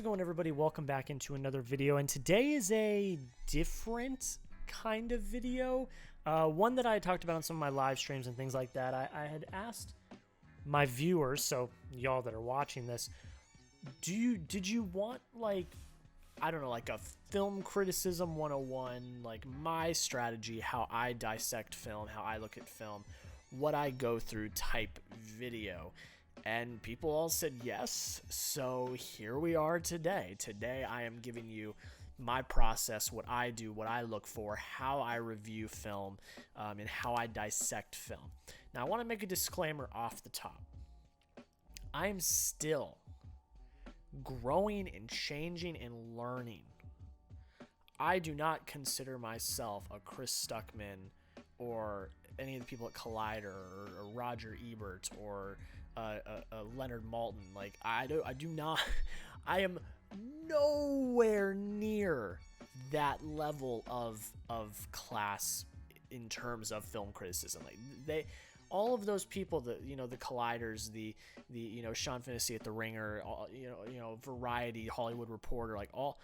going, everybody? Welcome back into another video, and today is a different kind of video, one that I talked about on some of my live streams and things like that. I had asked my viewers, so y'all that are watching this, did you want, like, I don't know, like a film criticism 101, like my strategy, how I dissect film, how I look at film, what I go through type video? And people all said yes, so here we are today. Today I am giving you my process, what I do, what I look for, how I review film, and how I dissect film. Now I want to make a disclaimer off the top. I am still growing and changing and learning. I do not consider myself a Chris Stuckman or any of the people at Collider or Roger Ebert or Leonard Maltin. Like I do not. I am nowhere near that level of class in terms of film criticism. Like all of those people, the Colliders, the Sean Finney at the Ringer, Variety, Hollywood Reporter, like all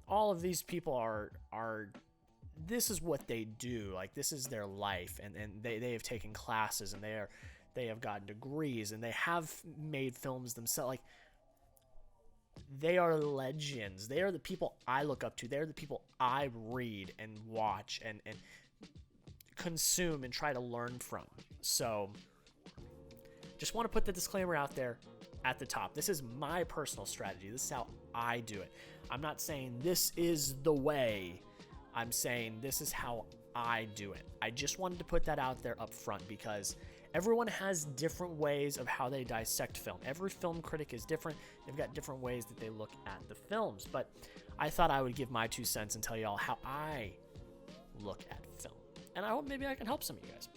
of these people are. This is what they do. Like this is their life, and they have taken classes, and they have gotten degrees, and they have made films themselves. Like they are legends. They are the people I look up to. They're the people I read and watch and consume and try to learn from. So just want to put the disclaimer out there at the top. This is my personal strategy. This is how I do it. I'm not saying this is the way. I'm saying this is how I do it. I just wanted to put that out there up front because everyone has different ways of how they dissect film. Every film critic is different. They've got different ways that they look at the films. But I thought I would give my 2 cents and tell y'all how I look at film. And I hope maybe I can help some of you guys.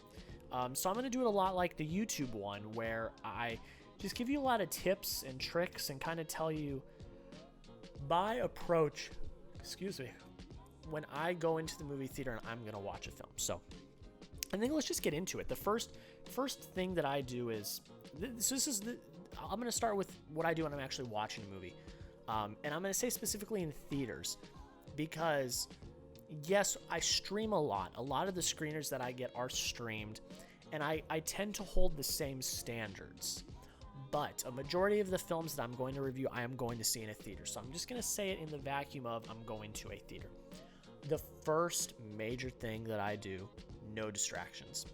So I'm going to do it a lot like the YouTube one, where I just give you a lot of tips and tricks and kind of tell you my approach, when I go into the movie theater and I'm going to watch a film. So I think let's just get into it. The first thing that I do is, I'm going to start with what I do when I'm actually watching a movie. And I'm going to say specifically in theaters, because yes, I stream a lot. A lot of the screeners that I get are streamed, and I tend to hold the same standards. But a majority of the films that I'm going to review, I am going to see in a theater. So I'm just going to say it in the vacuum of I'm going to a theater. The first major thing that I do, no distractions.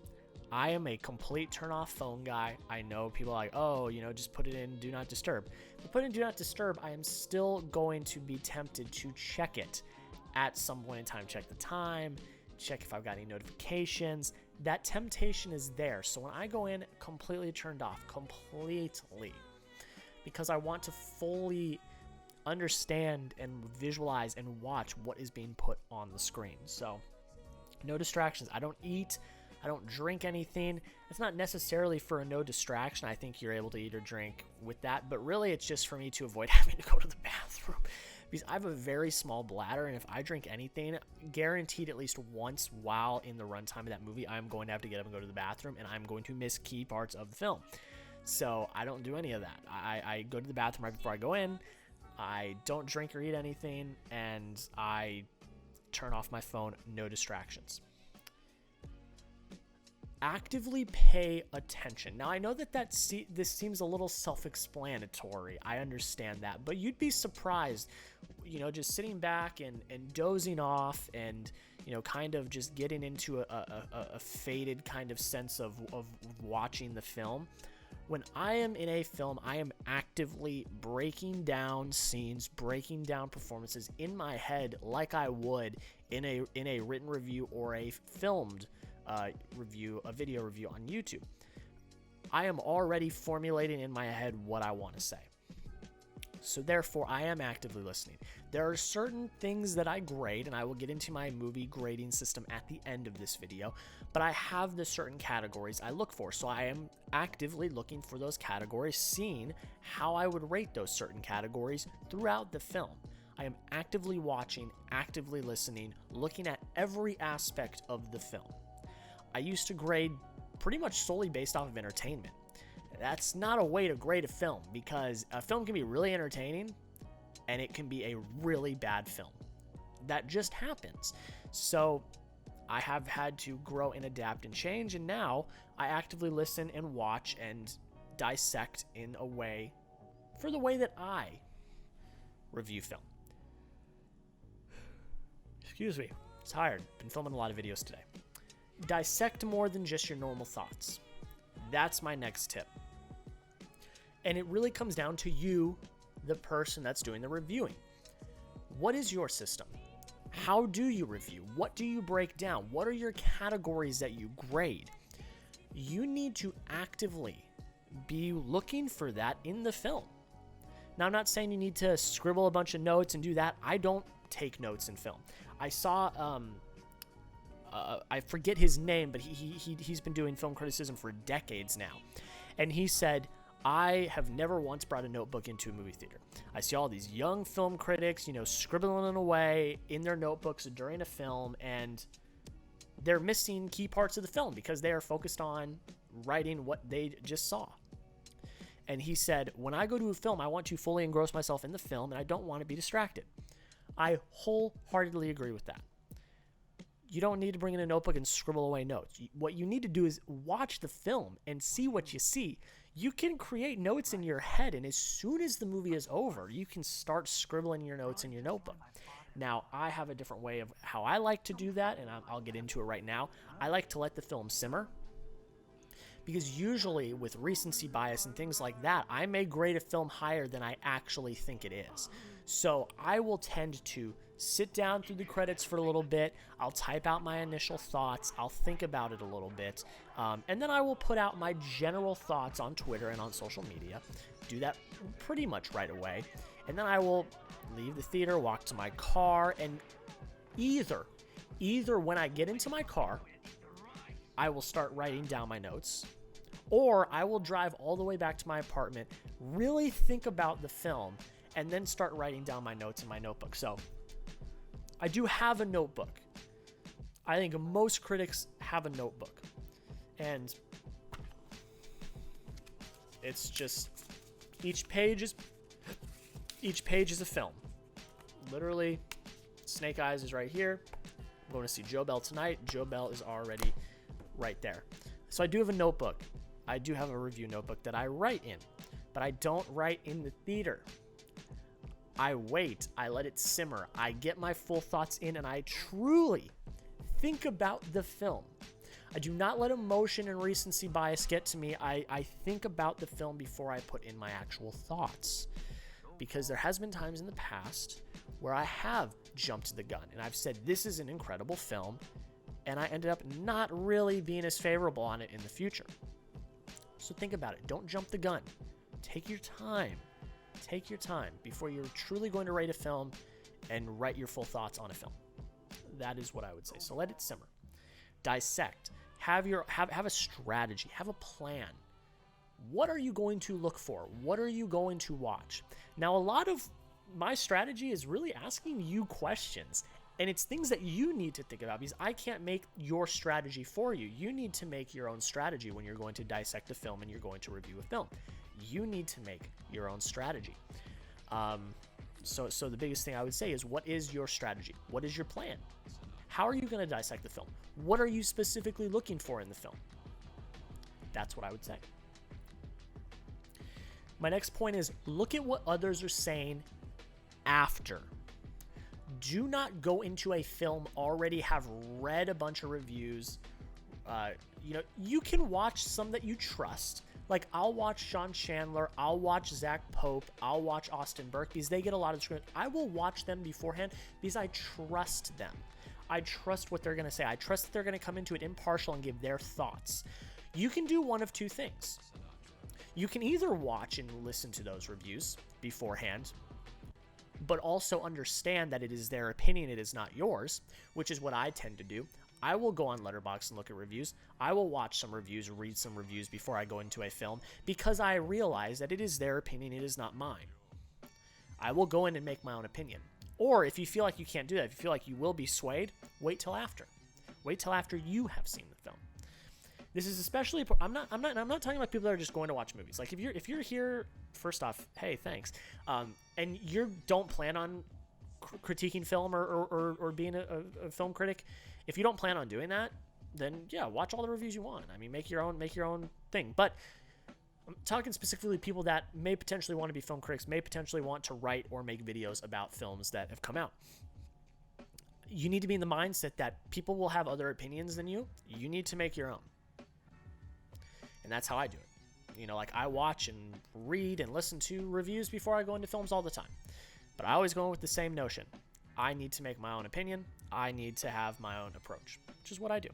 I am a complete turn off phone guy. I know people are like, just put it in do not disturb. But put in do not disturb, I am still going to be tempted to check it at some point in time. Check the time, check if I've got any notifications. That temptation is there. So when I go in completely turned off, because I want to fully understand and visualize and watch what is being put on the screen. So no distractions. I don't eat, I don't drink anything. It's not necessarily for a no distraction. I think you're able to eat or drink with that, but really it's just for me to avoid having to go to the bathroom, because I have a very small bladder, and if I drink anything, guaranteed at least once while in the runtime of that movie, I'm going to have to get up and go to the bathroom, and I'm going to miss key parts of the film. So I don't do any of that. I go to the bathroom right before I go in. I don't drink or eat anything, and I turn off my phone, no distractions. Actively pay attention. Now, I know that this seems a little self-explanatory. I understand that, but you'd be surprised, just sitting back and dozing off and, kind of just getting into a faded kind of sense of watching the film. When I am in a film, I am actively breaking down scenes, breaking down performances in my head like I would in a written review or a filmed review, a video review on YouTube. I am already formulating in my head what I want to say. So therefore, I am actively listening. There are certain things that I grade, and I will get into my movie grading system at the end of this video, but I have the certain categories I look for. So I am actively looking for those categories, seeing how I would rate those certain categories throughout the film. I am actively watching, actively listening, looking at every aspect of the film. I used to grade pretty much solely based off of entertainment. That's not a way to grade a film, because a film can be really entertaining, and it can be a really bad film. That just happens. So I have had to grow and adapt and change, and now I actively listen and watch and dissect in a way, for the way that I review film. Excuse me, tired. Been filming a lot of videos today. Dissect more than just your normal thoughts. That's my next tip. And it really comes down to you, the person that's doing the reviewing. What is your system? How do you review? What do you break down? What are your categories that you grade? You need to actively be looking for that in the film. Now, I'm not saying you need to scribble a bunch of notes and do that. I don't take notes in film. I saw, I forget his name, but he's been doing film criticism for decades now. And he said, I have never once brought a notebook into a movie theater. I see all these young film critics, scribbling away in their notebooks during a film, and they're missing key parts of the film because they are focused on writing what they just saw. And he said, when I go to a film, I want to fully engross myself in the film, and I don't want to be distracted. I wholeheartedly agree with that. You don't need to bring in a notebook and scribble away notes. What you need to do is watch the film and see what you see. You can create notes in your head, and as soon as the movie is over, you can start scribbling your notes in your notebook. Now, I have a different way of how I like to do that, and I'll get into it right now. I like to let the film simmer, because usually with recency bias and things like that, I may grade a film higher than I actually think it is. So I will tend to sit down through the credits for a little bit. I'll type out my initial thoughts. I'll think about it a little bit. And then I will put out my general thoughts on Twitter and on social media. Do that pretty much right away. And then I will leave the theater, walk to my car, and either when I get into my car, I will start writing down my notes, or I will drive all the way back to my apartment, really think about the film, and then start writing down my notes in my notebook. So I do have a notebook. I think most critics have a notebook. And it's just each page is a film. Literally, Snake Eyes is right here. I'm going to see Joe Bell tonight. Joe Bell is already right there. So I do have a notebook. I do have a review notebook that I write in, but I don't write in the theater. I wait, I let it simmer, I get my full thoughts in, and I truly think about the film. I do not let emotion and recency bias get to me. I think about the film before I put in my actual thoughts, because there has been times in the past where I have jumped the gun and I've said, this is an incredible film, and I ended up not really being as favorable on it in the future. So think about it. Don't jump the gun. Take your time. Take your time before you're truly going to rate a film and write your full thoughts on a film. That is what I would say. So let it simmer. Dissect. Have a strategy. Have a plan. What are you going to look for? What are you going to watch? Now, a lot of my strategy is really asking you questions. And it's things that you need to think about, because I can't make your strategy for you. You need to make your own strategy when you're going to dissect a film and you're going to review a film. You need to make your own strategy. So the biggest thing I would say is, what is your strategy? What is your plan? How are you going to dissect the film? What are you specifically looking for in the film? That's what I would say. My next point is, look at what others are saying after. Do not go into a film already have read a bunch of reviews. You can watch some that you trust. Like, I'll watch Sean Chandler, I'll watch Zach Pope, I'll watch Austin Burke, because they get a lot of screen. I will watch them beforehand because I trust them. I trust what they're going to say. I trust that they're going to come into it impartial and give their thoughts. You can do one of two things. You can either watch and listen to those reviews beforehand, but also understand that it is their opinion, it is not yours, which is what I tend to do. I will go on Letterboxd and look at reviews. I will watch some reviews, read some reviews before I go into a film, because I realize that it is their opinion, it is not mine. I will go in and make my own opinion. Or if you feel like you can't do that, if you feel like you will be swayed, wait till after. Wait till after you have seen the film. This is especially. I'm not talking about people that are just going to watch movies. Like if you're here, first off, hey, thanks. And you don't plan on critiquing film or being a film critic. If you don't plan on doing that, then yeah, watch all the reviews you want. I mean, make your own thing. But I'm talking specifically people that may potentially want to be film critics, may potentially want to write or make videos about films that have come out. You need to be in the mindset that people will have other opinions than you. You need to make your own. And that's how I do it. You know, like I watch and read and listen to reviews before I go into films all the time. But I always go in with the same notion. I need to make my own opinion. I need to have my own approach, which is what I do.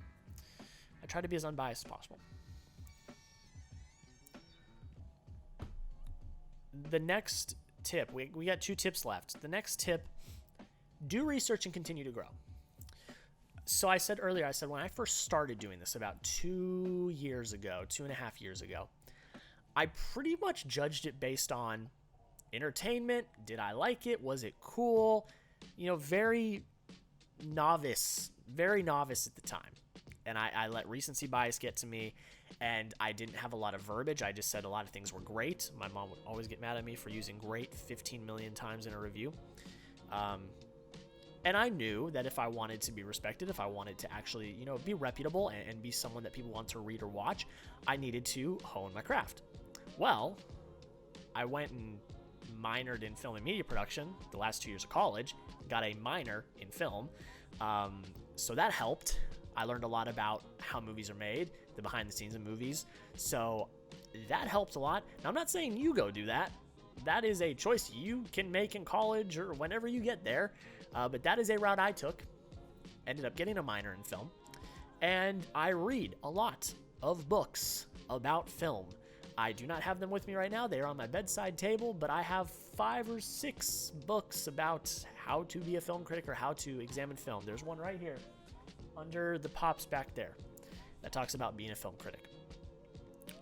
I try to be as unbiased as possible. The next tip, we got 2 tips left. The next tip, do research and continue to grow. So I said earlier, when I first started doing this about 2.5 years ago, I pretty much judged it based on entertainment. Did I like it? Was it cool? You know, very novice at the time. And I let recency bias get to me, and I didn't have a lot of verbiage. I just said a lot of things were great. My mom would always get mad at me for using great 15 million times in a review. And I knew that if I wanted to be respected, if I wanted to actually, you know, be reputable and be someone that people want to read or watch, I needed to hone my craft. Well, I went and minored in film and media production the last 2 years of college, got a minor in film. So that helped. I learned a lot about how movies are made, the behind the scenes of movies. So that helped a lot. Now, I'm not saying you go do that. That is a choice you can make in college or whenever you get there. But that is a route I took. Ended up getting a minor in film. And I read a lot of books about film. I do not have them with me right now. They are on my bedside table, but I have 5 or 6 books about how to be a film critic or how to examine film. There's one right here under the pops back there that talks about being a film critic.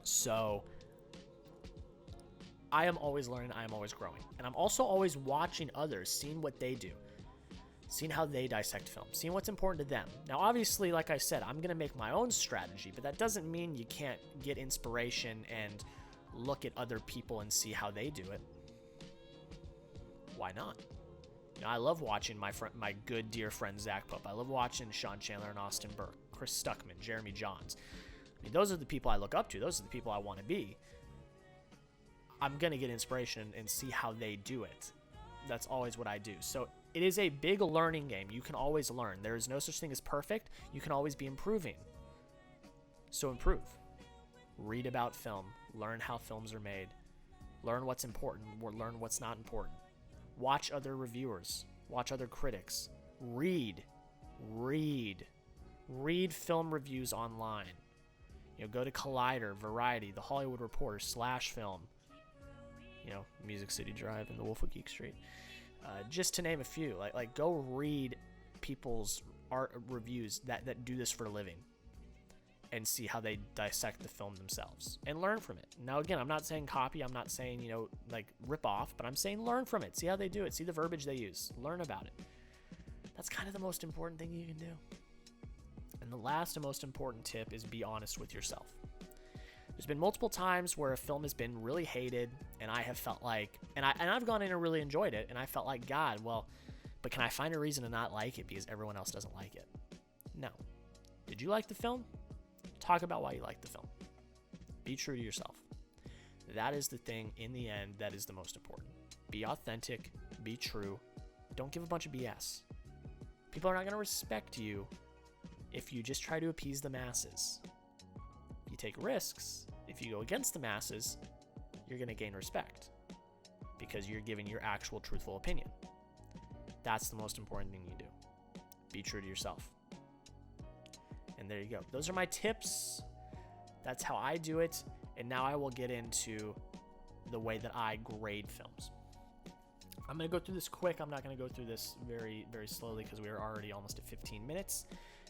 So I am always learning. I am always growing. And I'm also always watching others, seeing what they do, seeing how they dissect film, seeing what's important to them. Now, obviously, like I said, I'm going to make my own strategy, but that doesn't mean you can't get inspiration and look at other people and see how they do it. Why not? You know, I love watching my good dear friend Zach Pope. I love watching Sean Chandler and Austin Burke, Chris Stuckman, Jeremy Johns. I mean, those are the people I look up to. Those are the people I want to be. I'm going to get inspiration and see how they do it. That's always what I do. So it is a big learning game. You can always learn. There is no such thing as perfect. You can always be improving. So improve. Read about film. Learn how films are made. Learn what's important or learn what's not important. Watch other reviewers. Watch other critics. Read film reviews online. You know, go to Collider, Variety, The Hollywood Reporter, /Film. You know, Music City Drive and The Wolf of Geek Street. Just to name a few. Like go read people's art reviews that do this for a living and see how they dissect the film themselves and learn from it. Now, again, I'm not saying copy. I'm not saying, you know, like rip off, but I'm saying learn from it. See how they do it. See the verbiage they use. Learn about it. That's kind of the most important thing you can do. And the last and most important tip is be honest with yourself. There's been multiple times where a film has been really hated, and I have felt like, and I've gone in and really enjoyed it, and I felt like, God, well, but can I find a reason to not like it because everyone else doesn't like it? No. Did you like the film? Talk about why you like the film. Be true to yourself. That is the thing, in the end, that is the most important. Be authentic. Be true. Don't give a bunch of BS. People are not going to respect you if you just try to appease the masses. You take risks. If you go against the masses, you're going to gain respect because you're giving your actual truthful opinion. That's the most important thing you do. Be true to yourself. And there you go. Those are my tips. That's how I do it. And now I will get into the way that I grade films. I'm going to go through this quick. I'm not going to go through this very, very slowly because we are already almost at 15 minutes.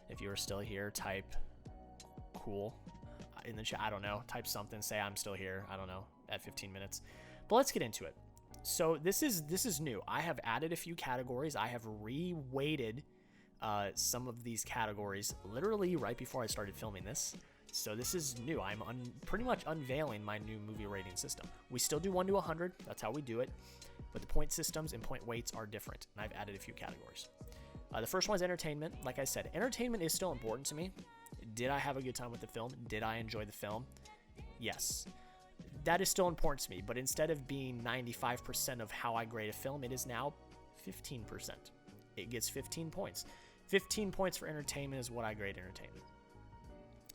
If you are still here, type cool in the chat. I don't know. Type something. Say I'm still here. I don't know. At 15 minutes. But let's get into it. So this is new. I have added a few categories. I have re-weighted some of these categories literally right before I started filming this. So this is new. I'm pretty much unveiling my new movie rating system. We still do 1 to 100. That's how we do it. But the point systems and point weights are different, and I've added a few categories. The first one is entertainment. Like I said, entertainment is still important to me. Did I have a good time with the film? Did I enjoy the film? Yes. That is still important to me, but instead of being 95% of how I grade a film, it is now 15%. It gets 15 points. 15 points for entertainment is what I grade entertainment.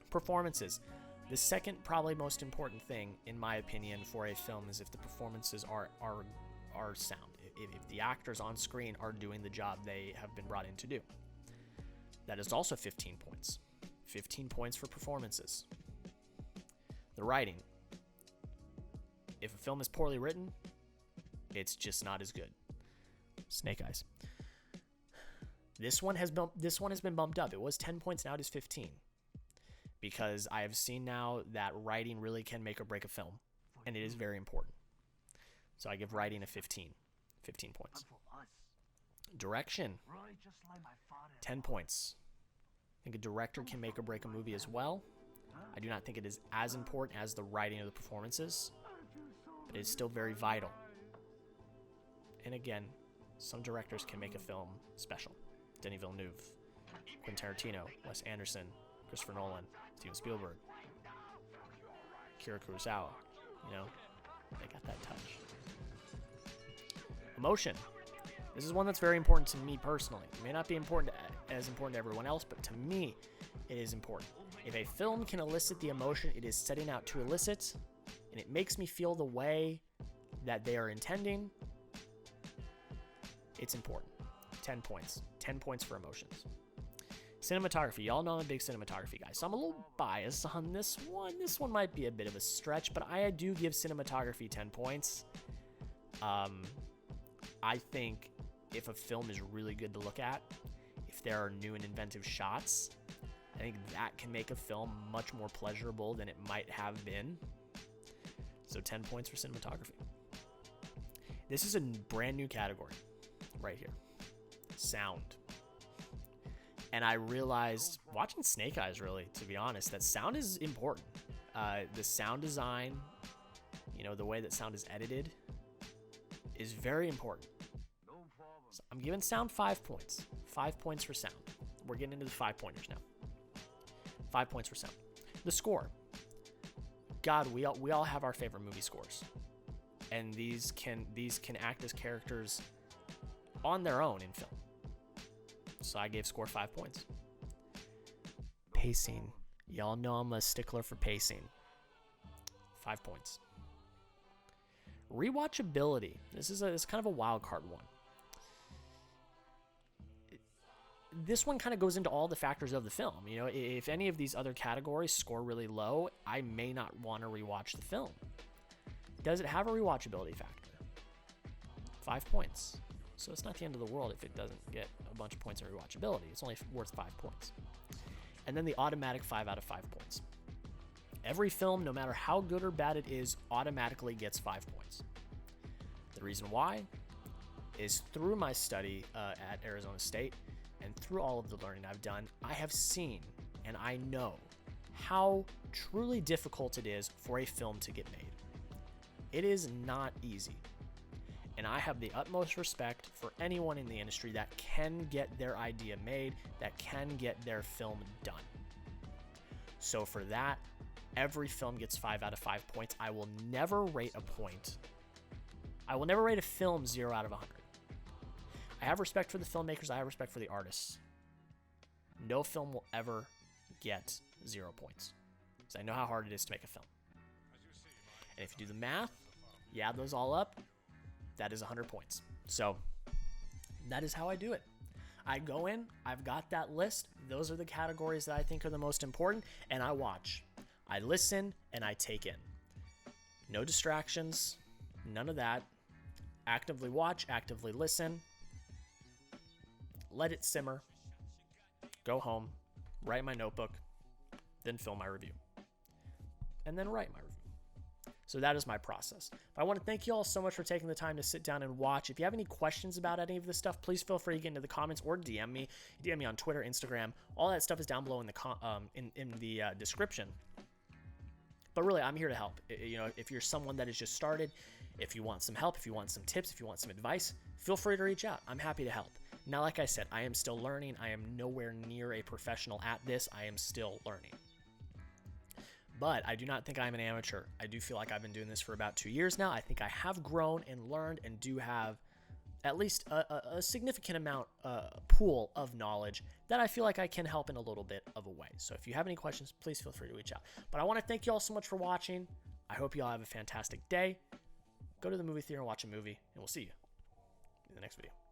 Performances. The second probably most important thing, in my opinion, for a film is if the performances are sound. If the actors on screen are doing the job they have been brought in to do. That is also 15 points. 15 points for performances. The writing. If a film is poorly written, it's just not as good. Snake Eyes. This one has been bumped up. It was 10 points, now it is 15. Because I have seen now that writing really can make or break a film, and it is very important. So I give writing a 15 points. Direction, 10 points. I think a director can make or break a movie as well. I do not think it is as important as the writing of the performances, but it is still very vital. And again, some directors can make a film special. Denis Villeneuve, Quentin Tarantino, Wes Anderson, Christopher Nolan, Steven Spielberg, Akira Kurosawa. You know, they got that touch. Emotion. This is one that's very important to me personally. It may not be as important to everyone else, but to me, it is important. If a film can elicit the emotion it is setting out to elicit, and it makes me feel the way that they are intending, it's important. 10 points. 10 points for emotions. Cinematography. Y'all know I'm a big cinematography guy, so I'm a little biased on this one. This one might be a bit of a stretch, but I do give cinematography 10 points. I think if a film is really good to look at, if there are new and inventive shots, I think that can make a film much more pleasurable than it might have been. So 10 points for cinematography. This is a brand new category right here. Sound. And I realized watching Snake Eyes, really, to be honest, that sound is important. The sound design, you know, the way that sound is edited is very important. So I'm giving sound 5 points. 5 points for sound. We're getting into the 5-pointers now. 5 points for sound. The score. God, we all have our favorite movie scores. And these can act as characters on their own in film. So I gave score 5 points. Pacing. Y'all know I'm a stickler for pacing. 5 points. Rewatchability. This is kind of a wild card one. This one kind of goes into all the factors of the film. You know, if any of these other categories score really low, I may not want to rewatch the film. Does it have a rewatchability factor? 5 points. So it's not the end of the world if it doesn't get a bunch of points in rewatchability. It's only worth 5 points. And then the automatic 5 out of 5 points. Every film, no matter how good or bad it is, automatically gets 5 points. The reason why is through my study at Arizona State and through all of the learning I've done, I have seen and I know how truly difficult it is for a film to get made. It is not easy. And I have the utmost respect for anyone in the industry that can get their idea made, that can get their film done. So for that, every film gets 5 out of 5 points. I will never rate a point. I will never rate a film 0 out of 100. I have respect for the filmmakers. I have respect for the artists. No film will ever get 0 points. Because I know how hard it is to make a film. And if you do the math, you add those all up, that is 100 points. So that is how I do it. I go in, I've got that list. Those are the categories that I think are the most important, and I watch. I listen, and I take in. No distractions, none of that. Actively watch, actively listen. Let it simmer. Go home, write my notebook, then film my review. And then write my review. So that is my process. I want to thank you all so much for taking the time to sit down and watch. If you have any questions about any of this stuff, please feel free to get into the comments or DM me. DM me on Twitter, Instagram. All that stuff is down below in the description. But really, I'm here to help. You know, if you're someone that has just started, if you want some help, if you want some tips, if you want some advice, feel free to reach out. I'm happy to help. Now, like I said, I am still learning. I am nowhere near a professional at this. I am still learning. But I do not think I'm an amateur. I do feel like I've been doing this for about 2 years now. I think I have grown and learned and do have at least a significant amount pool of knowledge that I feel like I can help in a little bit of a way. So if you have any questions, please feel free to reach out. But I want to thank you all so much for watching. I hope you all have a fantastic day. Go to the movie theater and watch a movie, and we'll see you in the next video.